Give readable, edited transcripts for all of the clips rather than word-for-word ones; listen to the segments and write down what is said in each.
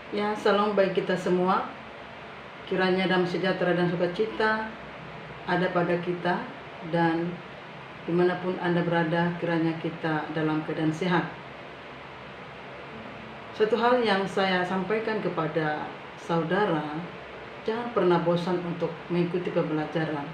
Ya, salam bagi kita semua. Kiranya damai sejahtera dan sukacita ada pada kita, dan dimanapun Anda berada, kiranya kita dalam keadaan sehat. Satu hal yang saya sampaikan kepada saudara, jangan pernah bosan untuk mengikuti pembelajaran.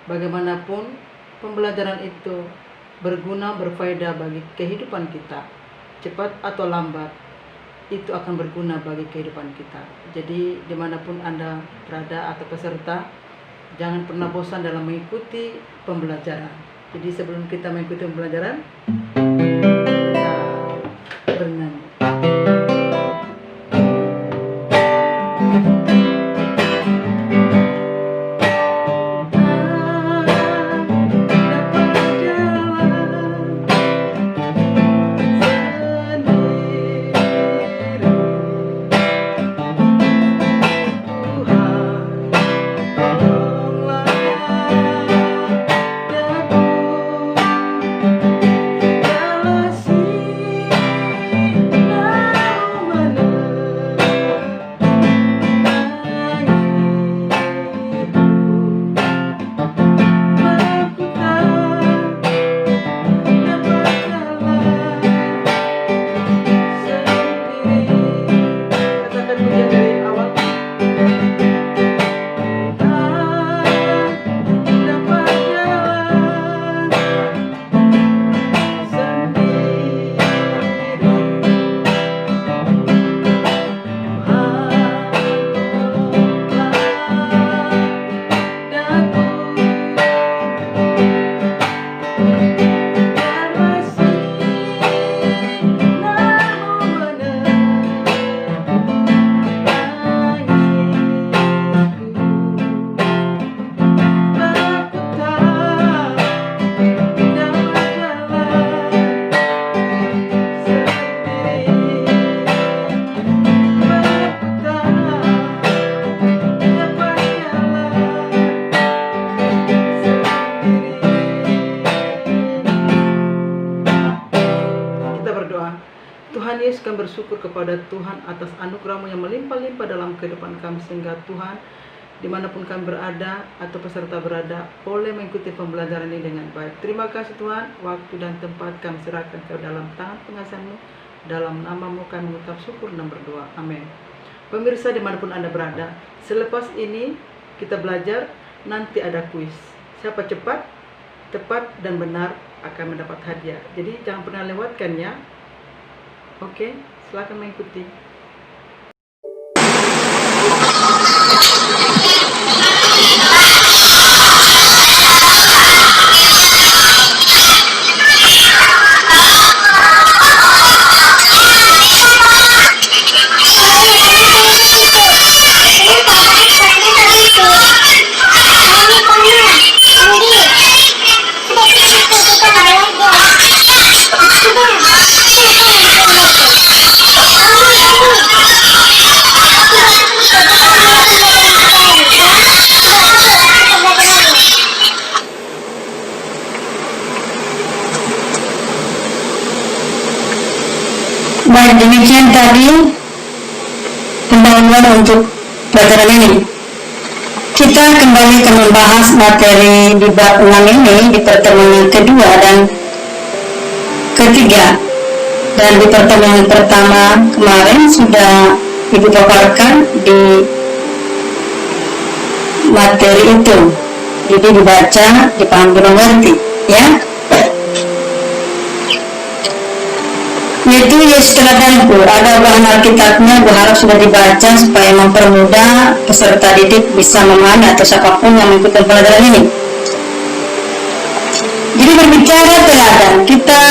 Bagaimanapun pembelajaran itu berguna, berfaedah bagi kehidupan kita, cepat atau lambat itu akan berguna bagi kehidupan kita. Jadi dimanapun Anda berada atau peserta, jangan pernah bosan dalam mengikuti pembelajaran. Jadi sebelum kita mengikuti pembelajaran, kita bernyanyi. Tuhan Yesus, kami bersyukur kepada Tuhan atas anugerah-Mu yang melimpah-limpah dalam kehidupan kami, sehingga Tuhan, dimanapun kami berada atau peserta berada, boleh mengikuti pembelajaran ini dengan baik. Terima kasih Tuhan, waktu dan tempat kami serahkan ke dalam tangan pengasihan-Mu. Dalam nama-Mu kami mengucap syukur dan berdoa. Amin. Pemirsa dimanapun Anda berada, selepas ini kita belajar, nanti ada kuis. Siapa cepat, tepat, dan benar akan mendapat hadiah. Jadi jangan pernah lewatkan ya. Oke, silakan mengikuti. Baik, demikian tadi pendahuluan untuk pelajaran ini. Kita kembali ke membahas materi di bab 6 ini di pertemuan kedua dan ketiga. Dan di pertemuan pertama kemarin sudah Ibu paparkan di materi itu. Jadi dibaca, dipahami, dimengerti, ya. Yaitu Yesus teladanku, ada bahan Alkitabnya, berharap sudah dibaca supaya mempermudah peserta didik bisa memahami atau siapapun yang mengikuti pelajaran ini. Jadi berbicara teladan, kita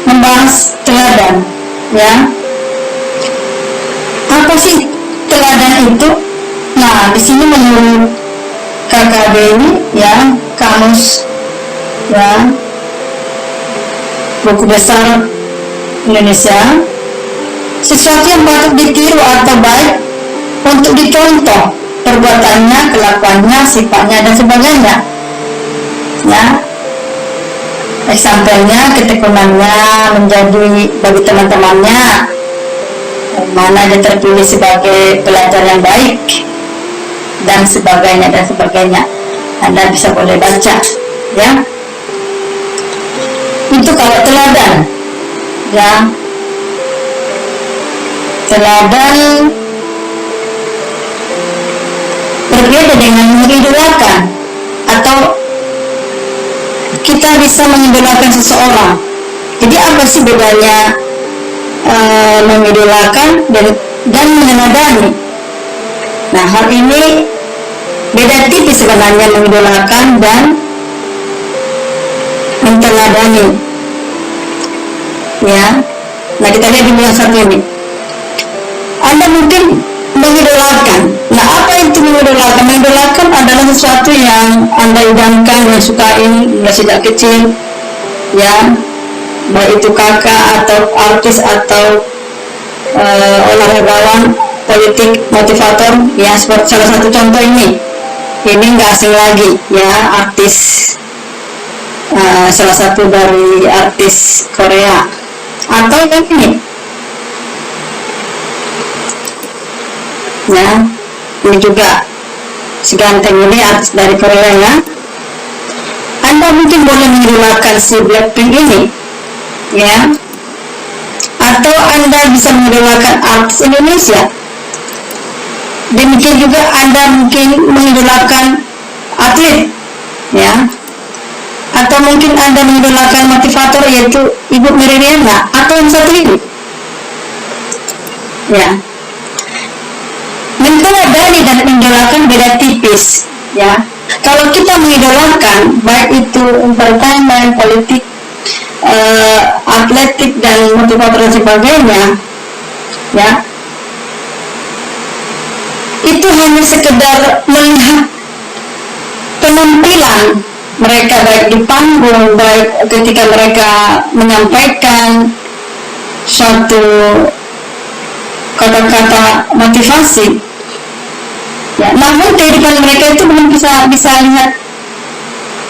membahas teladan, ya. Apa sih teladan itu? Nah, di sini menurut KKB ini, ya, kamus, ya, buku besar Indonesia, sesuatu yang patut ditiru atau baik untuk dicontoh perbuatannya, kelakuannya, sifatnya, dan sebagainya, ya. Eksempelnya, ketekunannya menjadi bagi teman-temannya, mana dia terpilih sebagai pelajar yang baik dan sebagainya dan sebagainya. Anda bisa boleh baca, ya. Itu kalau teladan, ya. Teladan berbeda dengan mengidolakan, atau kita bisa mengidolakan seseorang. Jadi apa sih bedanya mengidolakan dan meneladani? Nah, hal ini beda tipis sebenarnya, mengidolakan dan menteladani, ya. Nah, kita lihat dulu yang satu ini. Anda mungkin mengidolakan. Nah, apa itu mengidolakan? Mengidolakan adalah sesuatu yang Anda idamkan, yang sukai mulai sejak kecil, ya, baik itu kakak atau artis atau olahragawan, politik, motivator, ya. Seperti salah satu contoh ini nggak asing lagi, ya, artis, salah satu dari artis Korea, atau yang ini, ya, ini juga si ganteng ini artis dari Korea, ya. Anda mungkin boleh mengidolakan si Blackpink ini, ya, atau Anda bisa mengidolakan artis Indonesia. Demikian juga Anda mungkin mengidolakan atlet, ya, atau mungkin Anda mengidolakan motivator, yaitu Ibu Meridiana, atau yang satu ini, ya. Menteladani dan mengidolakan beda tipis, ya. Kalau kita mengidolakan, baik itu entertainment, politik, atletik dan motivator dan sebagainya, ya, itu hanya sekedar melihat penampilan mereka, baik di panggung, baik ketika mereka menyampaikan suatu kata-kata motivasi, ya. Namun kehidupan mereka itu belum bisa lihat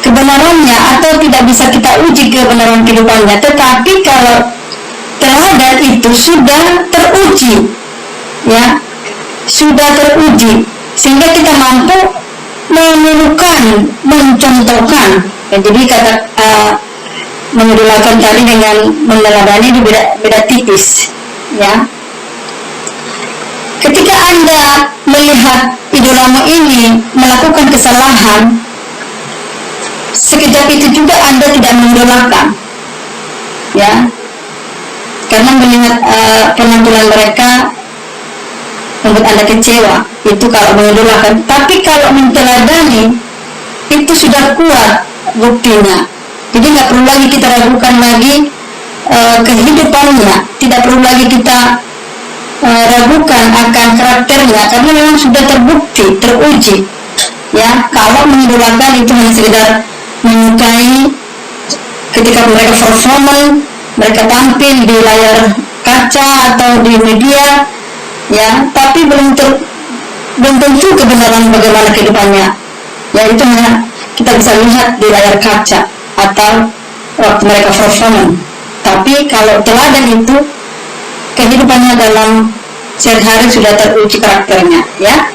kebenarannya, atau tidak bisa kita uji kebenaran kehidupannya. Tetapi kalau teladan itu sudah teruji, ya, sudah teruji, sehingga kita mampu menirukan, mencontohkan, ya. Jadi kata mengidolakan tadi dengan meneladani itu beda tipis, ya. Ketika Anda melihat idolamu ini melakukan kesalahan, sekejap itu juga Anda tidak mengidolakan, ya, karena melihat penampilan mereka membuat Anda kecewa. Itu kalau mengidolakan. Tapi kalau menteladani, itu sudah kuat buktinya. Jadi nggak perlu lagi kita ragukan lagi kehidupannya, tidak perlu lagi kita ragukan akan karakternya, karena memang sudah terbukti, teruji, ya. Kalau mengidolakan itu hanya sekedar menyukai ketika mereka performan, mereka tampil di layar kaca atau di media, ya, tapi belum tentu kebenaran bagaimana kehidupannya, ya. Itu hanya kita bisa lihat di layar kaca atau waktu mereka performan. Tapi kalau teladan itu kehidupannya dalam sehari-hari sudah teruji karakternya, ya.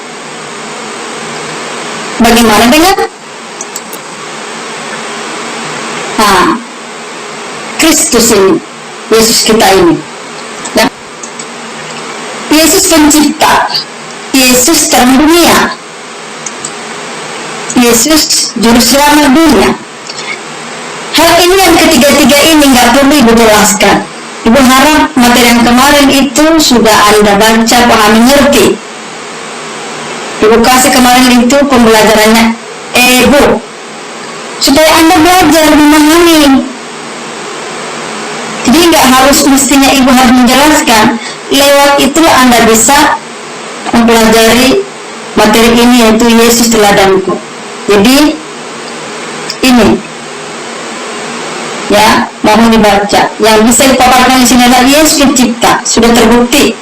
Bagaimana dengan Kristus ini, Yesus kita ini, ya. Yesus pencipta, Yesus terang dunia, Yesus juru selamat dunia. Hal ini yang ketiga-tiga ini nggak perlu Ibu jelaskan. Ibu harap materi yang kemarin itu sudah Anda baca, pahami, ngerti. Ibu kasih kemarin itu pembelajarannya ego, supaya Anda belajar memahami. Jadi nggak harus mestinya Ibu harus menjelaskan. Lewat itulah Anda bisa mempelajari materi ini, yaitu Yesus teladanku. Jadi ini, ya, mohon dibaca. Yang bisa dipaparkan di sini adalah Yesus pencipta, sudah terbukti.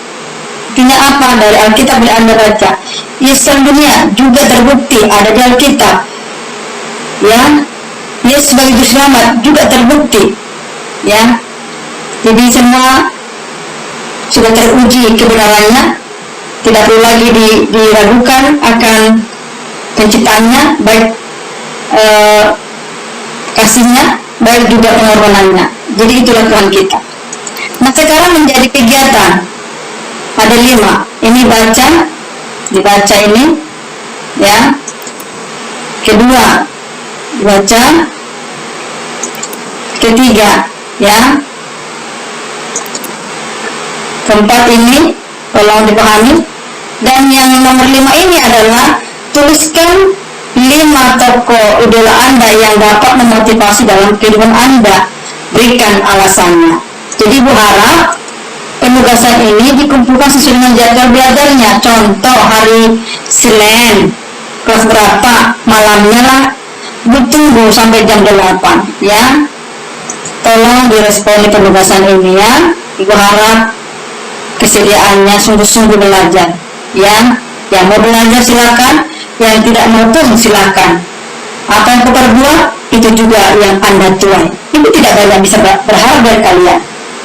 Artinya apa? Dari Alkitab yang Anda baca. Yesus dunia juga terbukti, ada di Alkitab, ya. Yesus sebagai juru selamat juga terbukti, ya. Jadi semua sudah teruji kebenarannya, tidak perlu lagi diragukan akan penciptaannya, baik kasihnya, baik juga pengorbanannya. Jadi itulah Tuhan kita. Nah, sekarang menjadi kegiatan ada 5. Ini dibaca ini, ya. Kedua, dibaca. Ketiga, ya. Keempat ini tolong dipahami. Dan yang nomor 5 ini adalah tuliskan 5 tokoh idola Anda yang dapat memotivasi dalam kehidupan Anda. Berikan alasannya. Jadi Bu harap penugasan ini dikumpulkan sesuai dengan jadwal belajarnya. Contoh hari Senin kelas berapa, malamnya lah, tunggu sampai jam 8, ya. Tolong diresponi penugasan ini, ya. Ibu harap kesediaannya sungguh-sungguh belajar, ya. Yang mau belajar silakan, yang tidak mau pun silakan. Apa yang kuperbuat itu juga yang Anda tuai. Ibu tidak banyak bisa berharap dari kalian,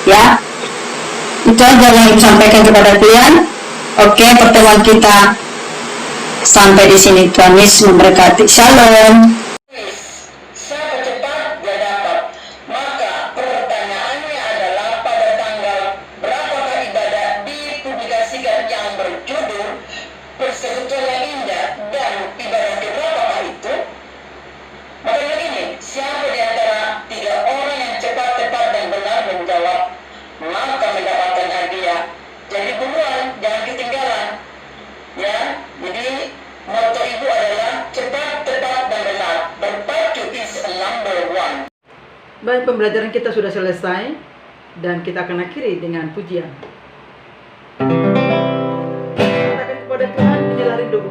ya. Itu aja yang Ibu sampaikan kepada kalian. Oke, pertemuan kita sampai di sini. Tuhan Yesus memberkati. Shalom. Persekutuan yang indah dan ibadah keberapakah itu? Maka ini, siapa di antara 3 orang yang cepat, tepat, dan benar menjawab, maka mendapatkan hadiah. Jadi buruan, jangan ketinggalan. Ya, jadi motto Ibu adalah cepat, tepat, dan benar. Berpacu is number 1. Baik, pembelajaran kita sudah selesai dan kita akan akhiri dengan pujian. Katakan kepada Tuhan, inilah rinduku.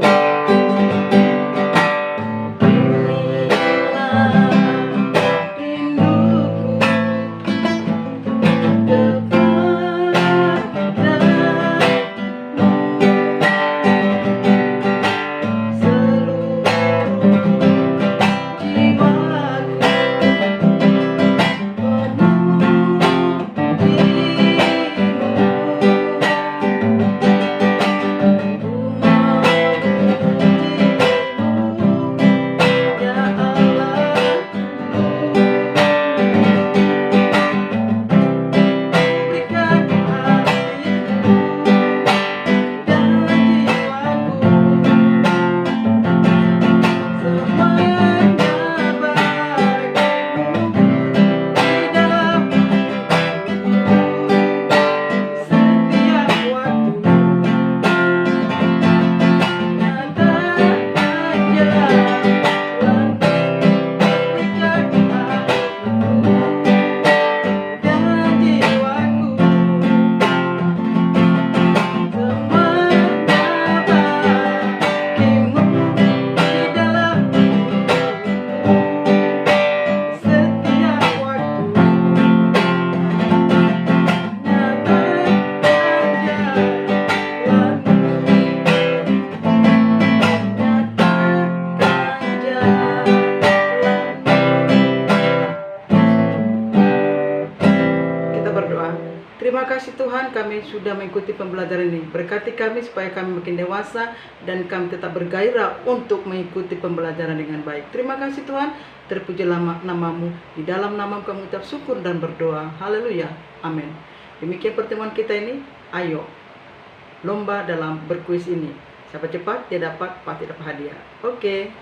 Terima kasih Tuhan, kami sudah mengikuti pembelajaran ini. Berkati kami supaya kami makin dewasa dan kami tetap bergairah untuk mengikuti pembelajaran dengan baik. Terima kasih Tuhan, terpujilah namamu. Di dalam namamu kami ucap syukur dan berdoa. Haleluya. Amin. Demikian pertemuan kita ini. Ayo, lomba dalam berkuis ini. Siapa cepat, dia dapat, pasti dapat hadiah. Oke.